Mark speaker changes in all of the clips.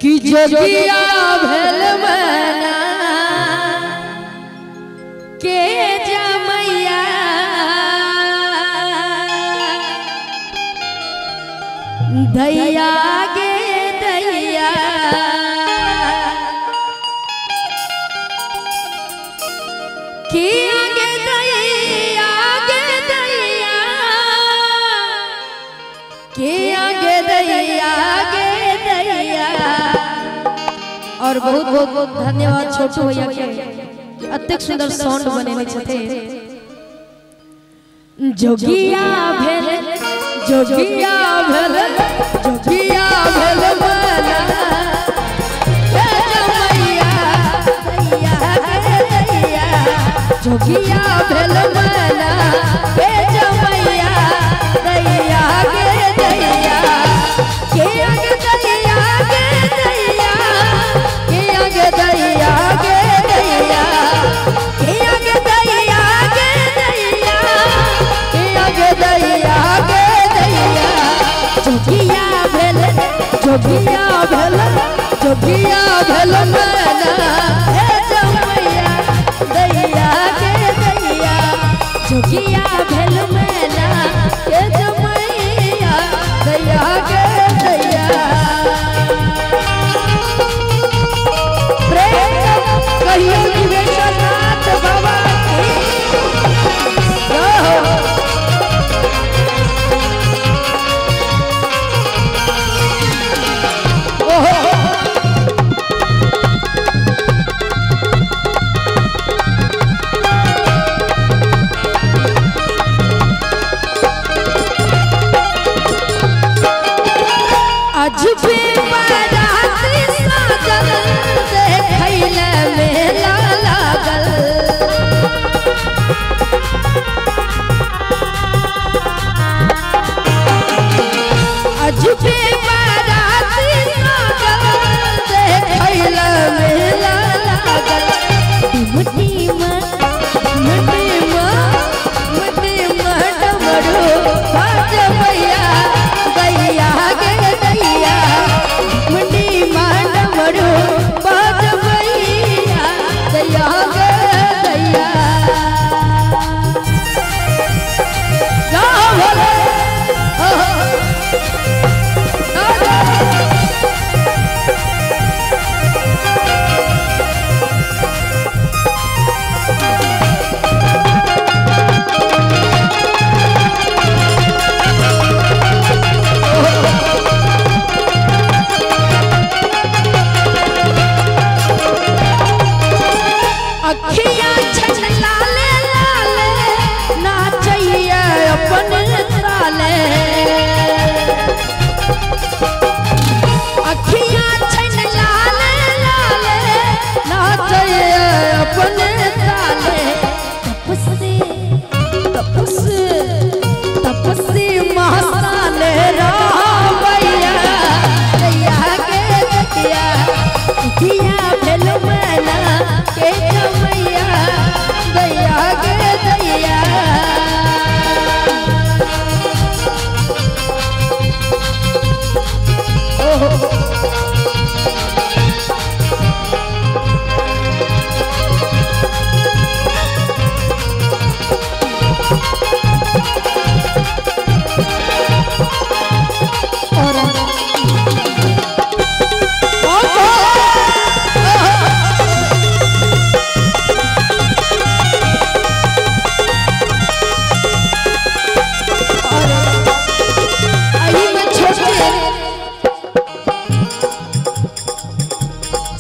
Speaker 1: कि जोगिया भेल मना के जमैया दैया गे दैया कि आगे दैया गे दैया कि आगे दैया गे दैया। और बहुत बहुत बहुत धन्यवाद छोटू भैया के अत्यंत सुंदर साउंड बनेने छथे। जोगिया भेल जोगिया भेल जोगिया भेल मना के जमैया दैया गे दैया जोगिया भेल मना के जमैया दैया गे दैया के आगे दैया गे दैया के आगे दैया गे दैया के आगे दैया गे दैया के आगे दैया गे दैया जोगिया भेल जोगिया भेल जोगिया भेल मना हे जमैया दैया गे दैया जोगिया भेल मना के जमैया दैया गे दैया। प्रेम कहियो विवेशनाथ बाबा की अजबे बाराती साजल देखैले मेला लागल अजबे बाराती साजल देखैले मेला लागल मुट्ठी में डमरू बाजबैया दैया गे दैया मुंडी मांड मरू बाजबैया दैया गे दैया। अखियाँ छछलाले लाले नाचैया अपन ताले अखियाँ छछलाले लाले नाचैया अपन ताले तपस्वी महासाले रामैया दैया गे दैया जोगिया भेल मना के जमैया दैया गे दैया।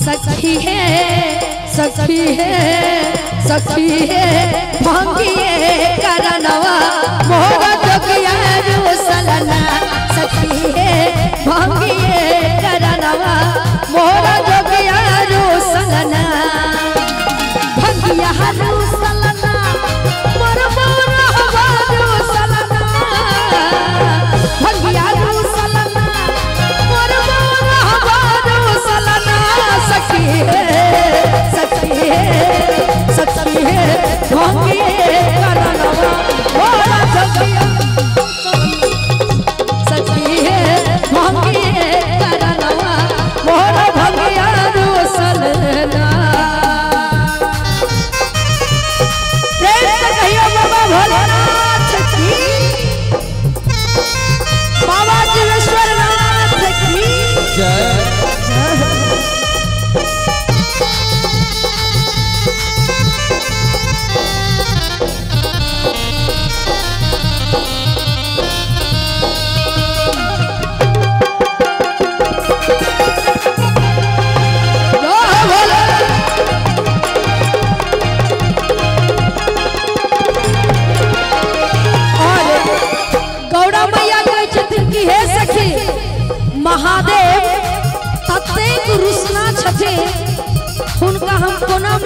Speaker 1: सखी है सखी है सखी है भांगिए करनवा मोरा जोगिया रुसलना सखी है भांगिए करनवा मोरा जोगिया रुसलना भांगिया रुसलना मोर मोरा रुसलना भांगिया रुसलना मोर मोरा रुसलना सखी है सखी है सखी है भांगिए करनवा मोरा जोगिया सखी है भांगिए करनवा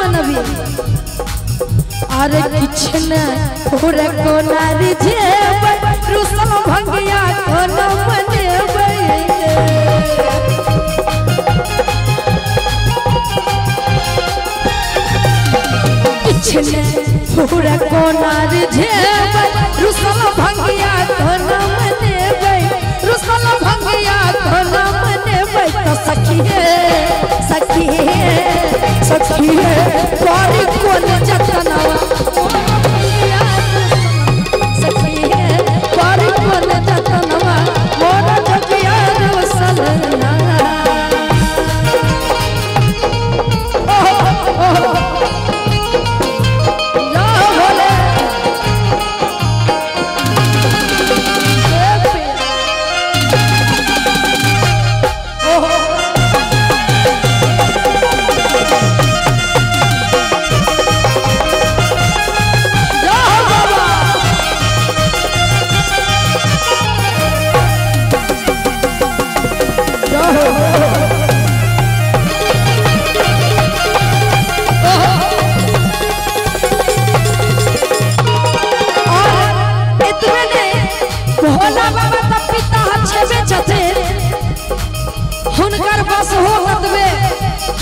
Speaker 1: मनवी अरे किछन पूरे कोनारी जेब रुसल भंगिया कोन मनेबे किछन पूरे कोनारी जेब रुसल भंगिया कोन मनेबे रुसल भंगिया कोन मनेबे तो सखिए पारी कोन जतनवा सखिए पारी कोन जतनवा मोर जगिया रुसलना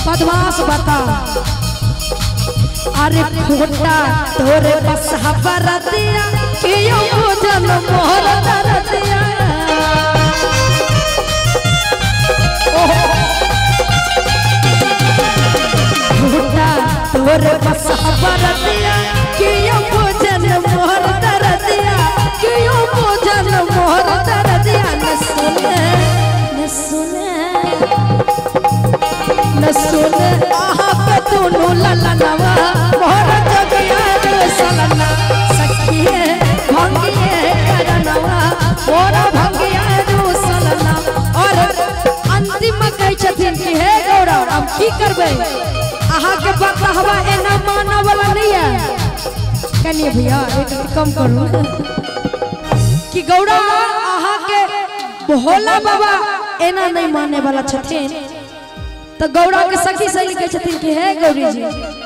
Speaker 1: बदमाश बता अरे खोटा तोरे बस हबर दिया कियो भोजन मोहर दर दिया खोटा तोरे बस हबर दिया कियो भोजन मोहर दर दिया कियो भोजन मोहर दर दिया न सुने आहा पे दोनों ललनवा मोर जगिया रुसलना सखिए भंगिए करनवा मोर भंगिया रुसलना और अंतिम कह छथिन कि हे गौरा हम की करबे आहा के बात हवा एना मानव वाला नहीं है कनिए भैया एक कम करू कि गौरा आहा के भोला बाबा एना नहीं माने वाला छथिन तो गौरा के सखी सहेली कह छथिन कि हे गौरी जी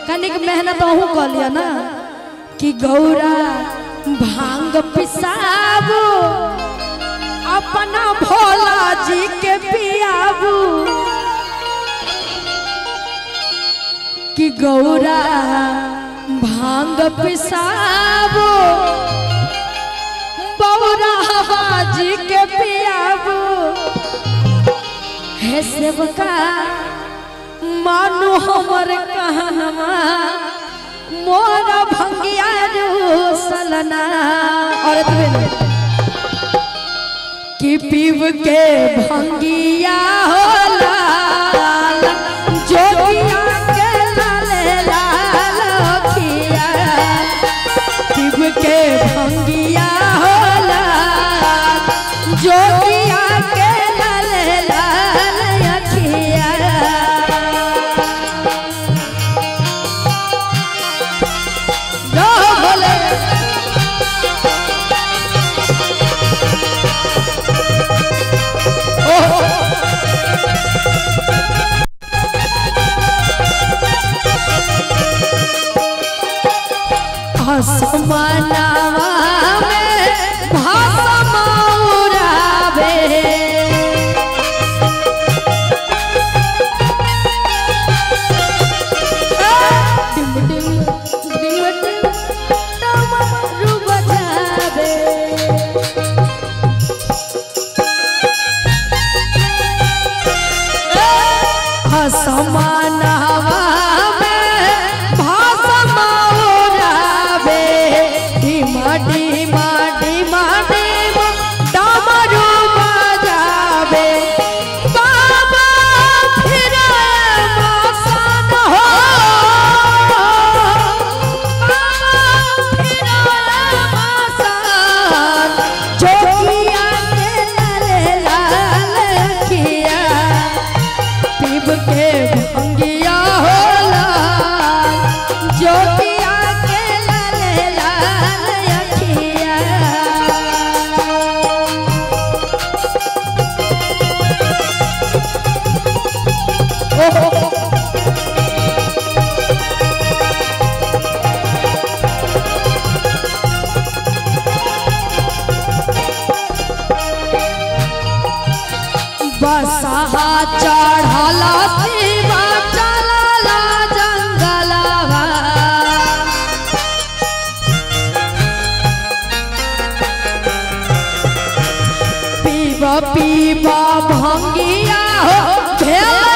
Speaker 1: कनिक मेहनत अहू कर लिया ना कि गौरा भांग पिसाबू अपना भोला जी के पियाबू कि गौरा भांग पिसाबू बौरा जी के पियाबू हे सेवका मानो हमर कहनमा मोरा भंगिया रुसलना और कि पीव के भंगिया होला जोगिया के लाले लाल खिया पीव के भंगिया होला जोगिया के लाले लाल खिया आसमानवा में भाषा मौरावे डिम डिम डिम डमरू बजावे आसमानवा पीबा भंगिया हो भेल